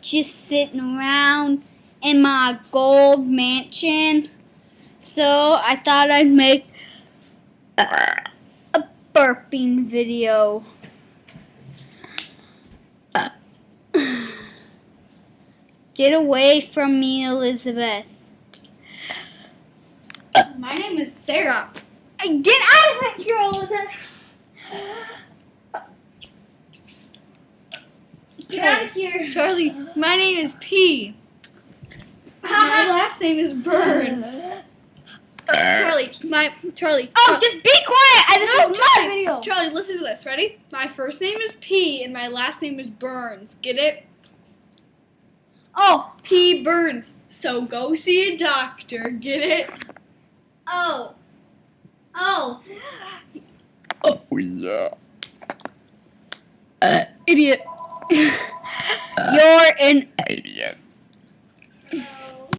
just sitting around in my gold mansion. So I thought I'd make a burping video. Get away from me, Elizabeth. My name is Sarah. Get out of here, Elizabeth. Get out of here. Charlie, my name is P. My last name is Burns. Charlie. Oh, just be quiet. This is my video. Charlie, listen to this. Ready? My first name is P and my last name is Burns. Get it? Oh. P. Burns. So go see a doctor. Get it? Oh. Oh yeah. Idiot. You're an Idiot.